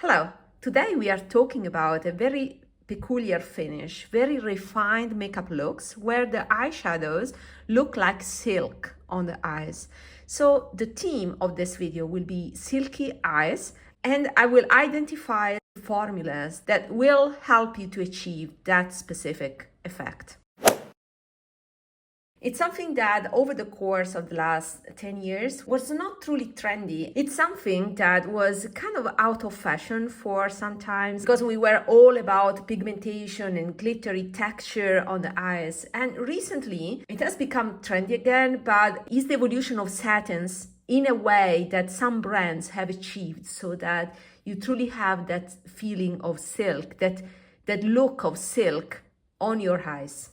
Hello, today we are talking about a very peculiar finish, very refined makeup looks where the eyeshadows look like silk on the eyes. So the theme of this video will be silky eyes, and I will identify formulas that will help you to achieve that specific effect. It's something that over the course of the last 10 years was not truly trendy. It's something that was kind of out of fashion for some time because we were all about pigmentation and glittery texture on the eyes. And recently it has become trendy again, but it's the evolution of satins in a way that some brands have achieved so that you truly have that feeling of silk, that look of silk on your eyes.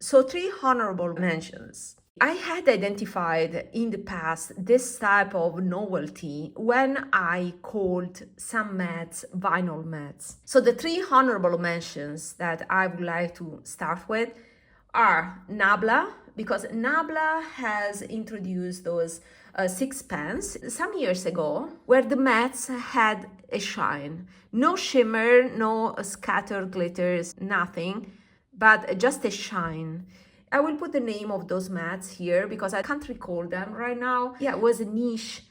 So 3 honorable mentions. I had identified in the past this type of novelty when I called some mattes vinyl mattes. So the 3 honorable mentions that I would like to start with are NABLA, because NABLA has introduced those 6 pens some years ago where the mattes had a shine. No shimmer, no scattered glitters, nothing, but just a shine. I will put the name of those mattes here because I can't recall them right now. Yeah, it was a niche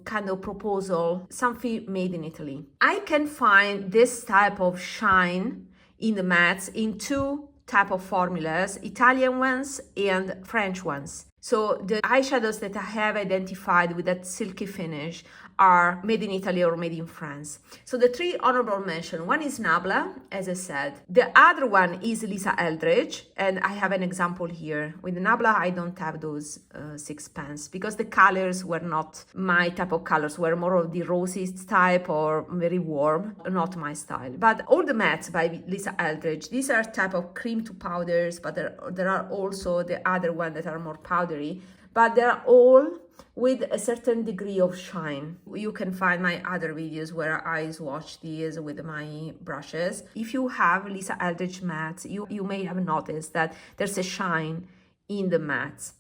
kind of proposal, something made in Italy. I can find this type of shine in the mattes in 2 type of formulas, Italian ones and French ones. So the eyeshadows that I have identified with that silky finish are made in Italy or made in France. So the 3 honorable mention, one is NABLA, as I said. The other one is Alicia Archer, and I have an example here. With NABLA, I don't have those 6 pens because the colors were not my type of colors, were more of the rosy type or very warm, not my style. But all the mattes by Alicia Archer, these are type of cream to powders, but there are also the other one that are more powdery, but they're all with a certain degree of shine. You can find my other videos where I swatch these with my brushes. If you have Alicia Archer mattes, you may have noticed that there's a shine in the mattes.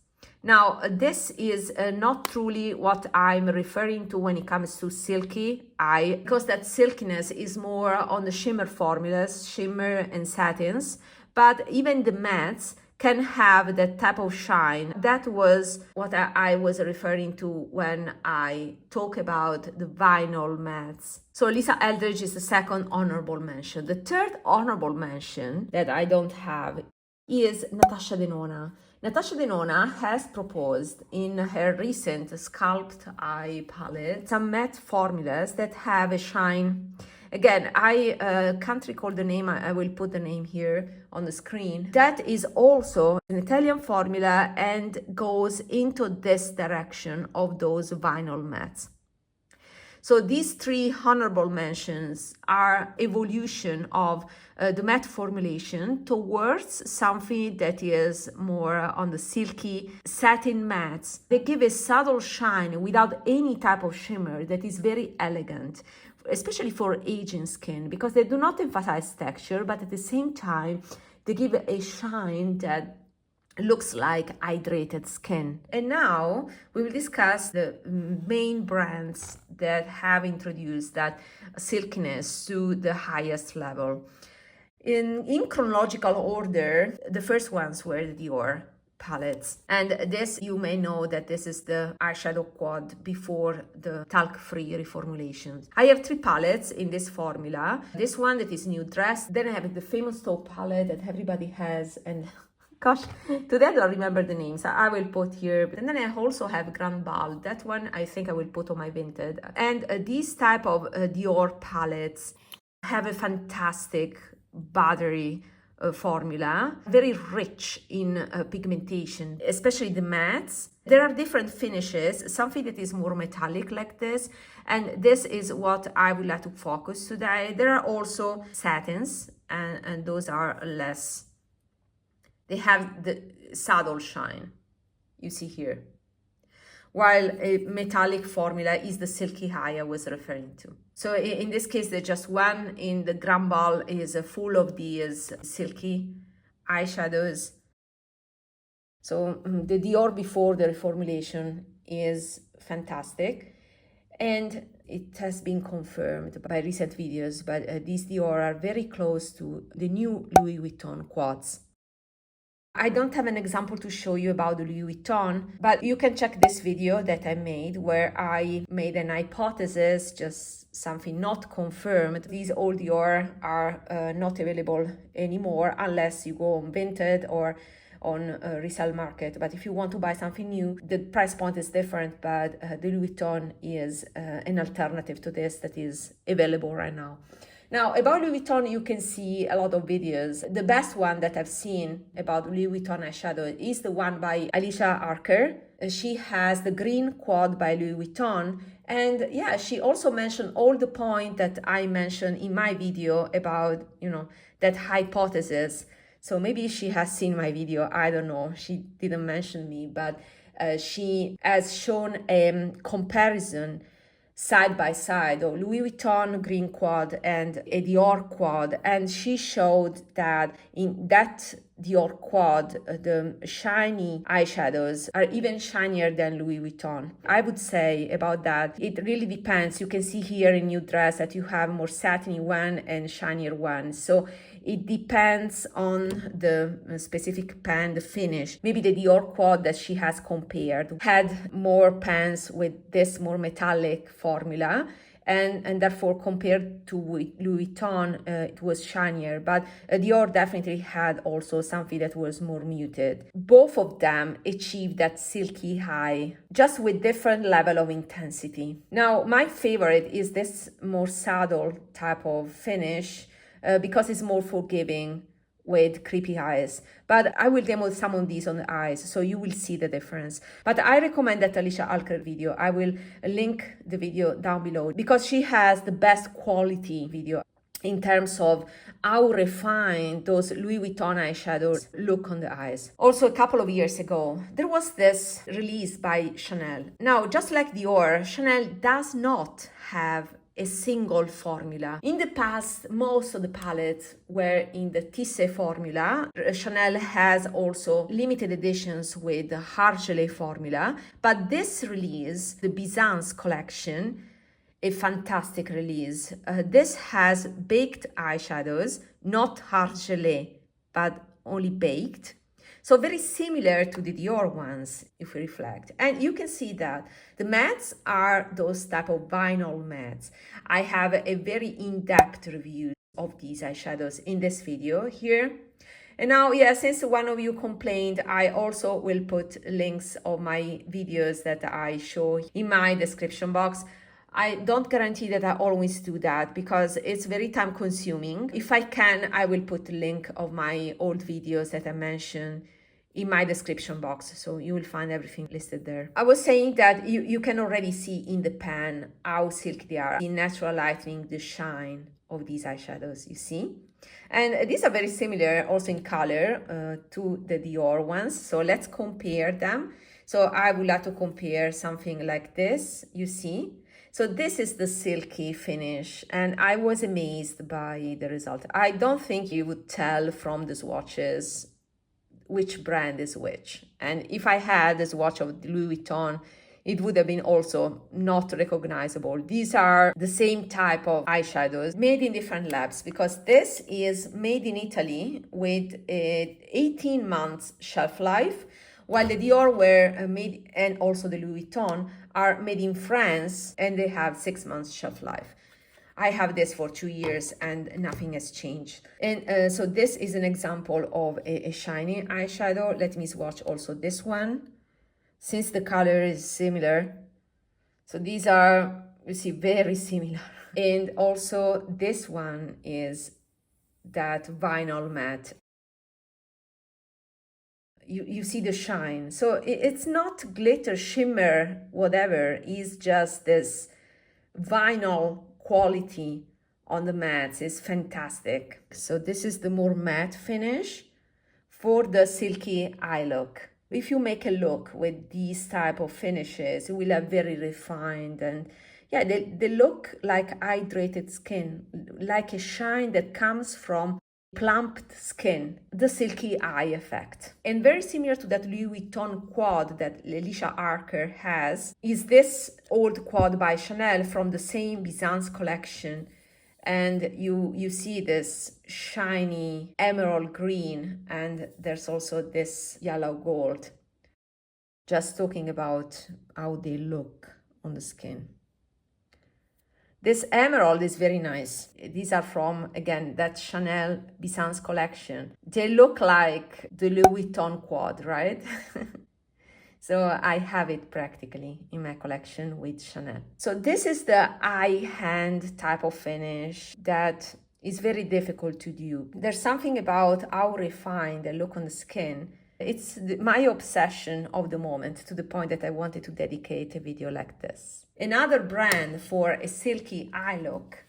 Now, this is not truly what I'm referring to when it comes to silky eye, because that silkiness is more on the shimmer formulas, shimmer and satins, but even the mattes can have that type of shine. That was what I was referring to when I talk about the vinyl mattes. So Alicia Archer is the second honorable mention. The third honorable mention that I don't have is NATASHA DENONA. NATASHA DENONA has proposed in her recent Sculpt Eye palette some matte formulas that have a shine. Again, I can't recall the name. I will put the name here on the screen. That is also an Italian formula and goes into this direction of those vinyl mattes. So these 3 honorable mentions are evolution of the matte formulation towards something that is more on the silky satin mattes. They give a subtle shine without any type of shimmer that is very elegant, especially for aging skin, because they do not emphasize texture, but at the same time, they give a shine that looks like hydrated skin. And now we will discuss the main brands that have introduced that silkiness to the highest level. In chronological order, the first ones were the Dior palettes, and this, you may know that this is the eyeshadow quad before the talc-free reformulations. I have 3 palettes in this formula. This one that is Nude Dress, then I have the famous taupe palette that everybody has, and gosh, today I don't remember the names. I will put here. And then I also have Grand Bal. That one I think I will put on my Vinted. And these type of Dior palettes have a fantastic buttery formula, very rich in pigmentation, especially the mattes. There are different finishes, something that is more metallic like this, and this is what I would like to focus today. There are also satins, and those are less, they have the subtle shine, you see here, while a metallic formula is the silky eye I was referring to. So in this case, there's just one in the Grand Bal is full of these silky eyeshadows. So the Dior before the reformulation is fantastic. And It has been confirmed by recent videos, but these Dior are very close to the new Louis Vuitton quads. I don't have an example to show you about the Louis Vuitton, but you can check this video that I made where I made an hypothesis, just something not confirmed. These old Dior are not available anymore unless you go on Vinted or on a resale market. But if you want to buy something new, the price point is different, but the Louis Vuitton is an alternative to this that is available right now. Now, about Louis Vuitton, you can see a lot of videos. The best one that I've seen about Louis Vuitton eyeshadow is the one by Alicia Archer. She has the green quad by Louis Vuitton. And yeah, she also mentioned all the points that I mentioned in my video about, that hypothesis. So maybe she has seen my video, I don't know. She didn't mention me, but she has shown a comparison side by side of Louis Vuitton green quad and a Dior quad, and she showed that in that Dior quad the shiny eyeshadows are even shinier than Louis Vuitton. I would say about that it really depends. You can see here in New Dress that you have more satiny one and shinier one, so it depends on the specific pen, the finish. Maybe the Dior quad that she has compared had more pens with this more metallic formula, and therefore compared to Louis Vuitton, it was shinier. But Dior definitely had also something that was more muted. Both of them achieved that silky high, just with different level of intensity. Now, my favorite is this more saddle type of finish, because it's more forgiving with creepy eyes. But I will demo some of these on the eyes, so you will see the difference. But I recommend that Alicia Archer video. I will link the video down below because she has the best quality video in terms of how refined those Louis Vuitton eyeshadows look on the eyes. Also, a couple of years ago, there was this release by Chanel. Now, just like Dior, Chanel does not have a single formula. In the past, most of the palettes were in the Tissé formula. Chanel has also limited editions with the Argelé formula, but this release, the Byzance collection, a fantastic release. This has baked eyeshadows, not Argelé, but only baked. So very similar to the Dior ones, if we reflect. And you can see that the mattes are those type of vinyl mattes. I have a very in-depth review of these eyeshadows in this video here. And now, yeah, since one of you complained, I also will put links of my videos that I show in my description box. I don't guarantee that I always do that because it's very time consuming. If I can, I will put a link of my old videos that I mentioned in my description box, so you will find everything listed there. I was saying that you can already see in the pan how silky they are, in natural lighting, the shine of these eyeshadows, you see? And these are very similar also in color to the Dior ones, so let's compare them. So I would like to compare something like this, you see? So this is the silky finish, and I was amazed by the result. I don't think you would tell from the swatches which brand is which. And if I had a swatch of Louis Vuitton, it would have been also not recognizable. These are the same type of eyeshadows made in different labs, because this is made in Italy with a 18 months shelf life, while the Dior were made, and also the Louis Vuitton, are made in France and they have 6 months shelf life. I have this for 2 years and nothing has changed. And so this is an example of a shiny eyeshadow. Let me swatch also this one, since the color is similar. So these are, you see, very similar. And also this one is that vinyl matte. You see the shine. So it's not glitter, shimmer, whatever. It's just this vinyl quality on the mattes is fantastic. So this is the more matte finish for the silky eye look. If you make a look with these type of finishes, you will have very refined, and yeah, they look like hydrated skin, like a shine that comes from plumped skin, the silky eye effect. And very similar to that Louis Vuitton quad that Alicia Archer has, is this old quad by Chanel from the same Byzance collection. And you see this shiny emerald green, and there's also this yellow gold. Just talking about how they look on the skin. This emerald is very nice. These are from, again, that Chanel Byzance collection. They look like the Louis Vuitton quad, right? So I have it practically in my collection with Chanel. So this is the eye-hand type of finish that is very difficult to do. There's something about how refined they look on the skin. It's my obsession of the moment, to the point that I wanted to dedicate a video like this. Another brand for a silky eye look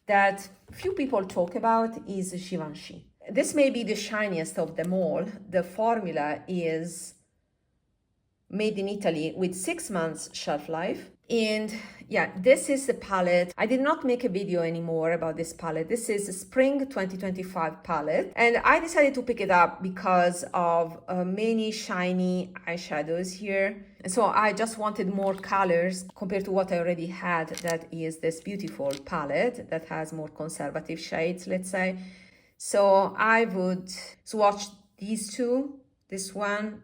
that few people talk about is Givenchy. This may be the shiniest of them all. The formula is made in Italy with 6 months shelf life. And yeah, this is the palette. I did not make a video anymore about this palette. This is a spring 2025 palette. And I decided to pick it up because of many shiny eyeshadows here. And so I just wanted more colors compared to what I already had. That is this beautiful palette that has more conservative shades, let's say. So I would swatch these two, this one.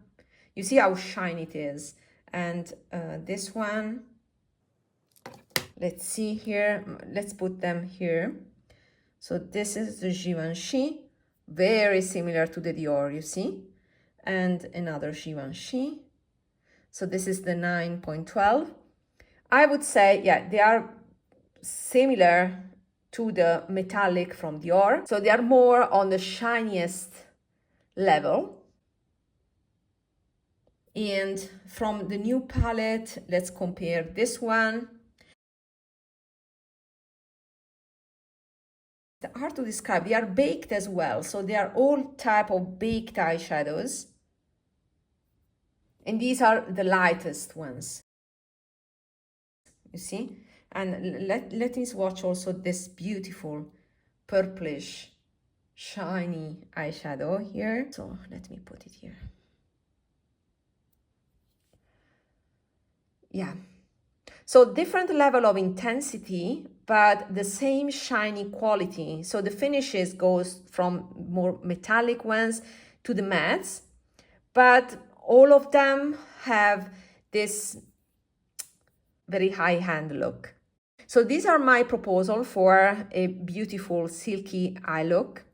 You see how shiny it is. And this one, let's see here, let's put them here. So this is the Givenchy, very similar to the Dior, you see, and another Givenchy. So this is the 9.12. I would say, yeah, they are similar to the metallic from Dior. So they are more on the shiniest level. And from the new palette, let's compare this one. It's hard to describe. They are baked as well. So they are all type of baked eyeshadows. And these are the lightest ones. You see? And let me swatch also this beautiful purplish, shiny eyeshadow here. So let me put it here. Yeah, so different level of intensity, but the same shiny quality. So the finishes goes from more metallic ones to the mattes, but all of them have this very high-hand look. So these are my proposal for a beautiful silky eye look.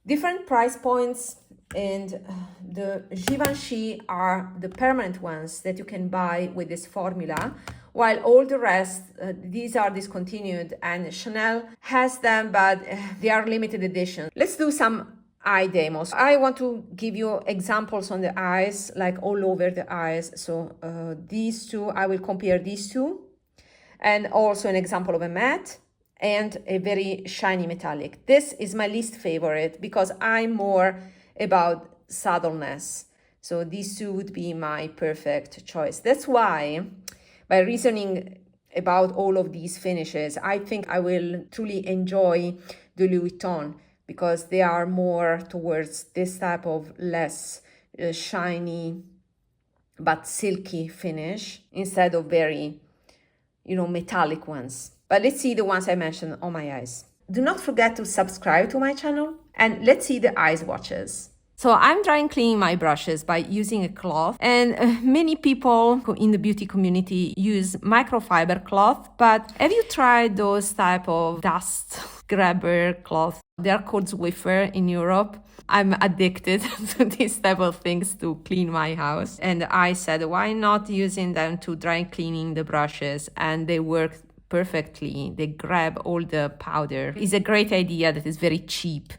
Different price points. And the Givenchy are the permanent ones that you can buy with this formula, while all the rest, these are discontinued, and Chanel has them, but they are limited edition. Let's do some eye demos. I want to give you examples on the eyes, like all over the eyes. So these two, I will compare these two, and also an example of a matte and a very shiny metallic. This is my least favorite because I'm more about subtleness. So these two would be my perfect choice. That's why, by reasoning about all of these finishes, I think I will truly enjoy the Louis Vuitton, because they are more towards this type of less shiny but silky finish instead of very, metallic ones. But let's see the ones I mentioned on my eyes. Do not forget to subscribe to my channel, and let's see the eye swatches. So I'm drying cleaning my brushes by using a cloth, and many people in the beauty community use microfiber cloth, but have you tried those type of dust grabber cloth? They are called Swiffer in Europe. I'm addicted to these type of things to clean my house, and I said, why not using them to dry cleaning the brushes? And they work perfectly. They grab all the powder. It's a great idea that is very cheap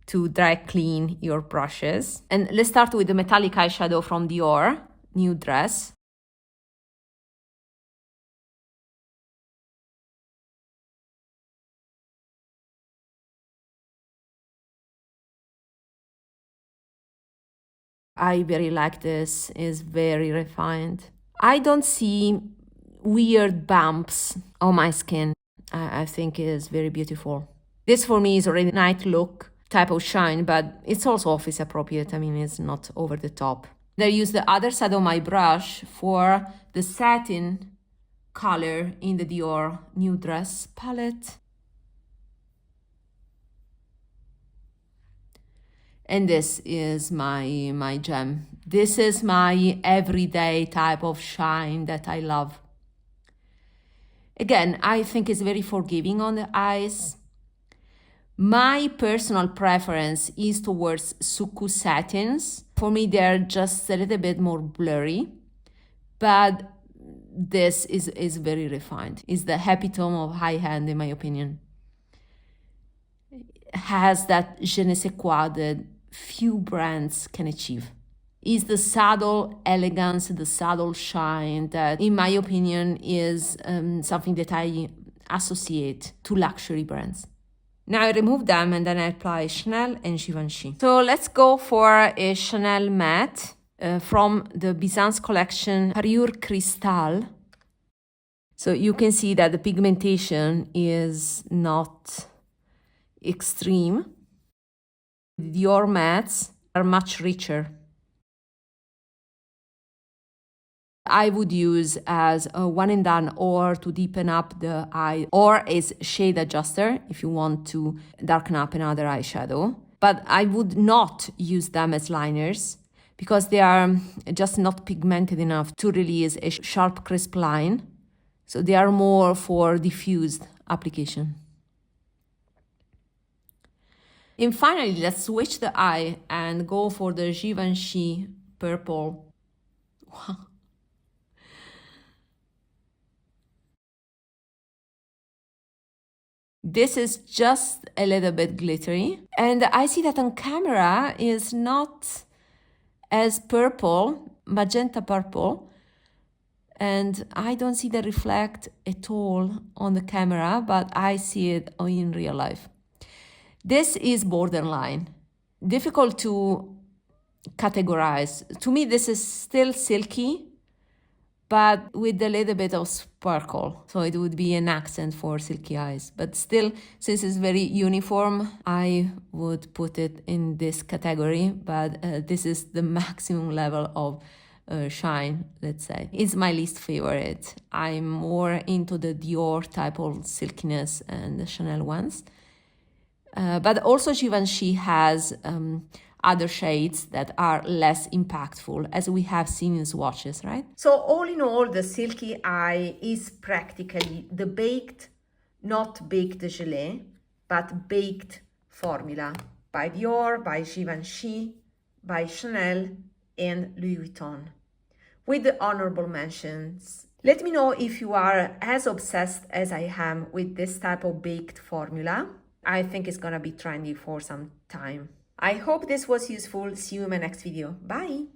to dry clean your brushes. And let's start with the metallic eyeshadow from Dior, New Dress. I very like this, it's very refined. I don't see weird bumps on my skin. I think it is very beautiful. This for me is already night look type of shine, but it's also office appropriate. I mean, it's not over the top. Then I use the other side of my brush for the satin color in the Dior New Dress palette. And this is my gem. This is my everyday type of shine that I love. Again, I think it's very forgiving on the eyes. My personal preference is towards Suku satins. For me, they're just a little bit more blurry, but this is very refined. It's the happy tone of high-end, in my opinion. Has that je ne sais quoi that few brands can achieve. Is the subtle elegance, the subtle shine that, in my opinion, is something that I associate to luxury brands. Now I remove them and then I apply Chanel and Givenchy. So let's go for a Chanel matte from the Byzance collection, Parure Cristal. So you can see that the pigmentation is not extreme. The Dior mattes are much richer. I would use as a one and done or to deepen up the eye or as shade adjuster if you want to darken up another eyeshadow. But I would not use them as liners because they are just not pigmented enough to release a sharp, crisp line. So they are more for diffused application. And finally, let's switch the eye and go for the Givenchy purple. Wow. This is just a little bit glittery. And I see that on camera is not as purple, magenta purple. And I don't see the reflect at all on the camera, but I see it in real life. This is borderline, difficult to categorize. To me, this is still silky, but with a little bit of sparkle. So it would be an accent for silky eyes. But still, since it's very uniform, I would put it in this category. But this is the maximum level of shine, let's say. It's my least favorite. I'm more into the Dior type of silkiness and the Chanel ones. But also Givenchy has other shades that are less impactful, as we have seen in swatches, right? So all in all, the Silky Eye is practically the baked, not baked gelée, but baked formula by Dior, by Givenchy, by Chanel, and Louis Vuitton, with the honorable mentions. Let me know if you are as obsessed as I am with this type of baked formula. I think it's gonna be trendy for some time. I hope this was useful. See you in my next video. Bye!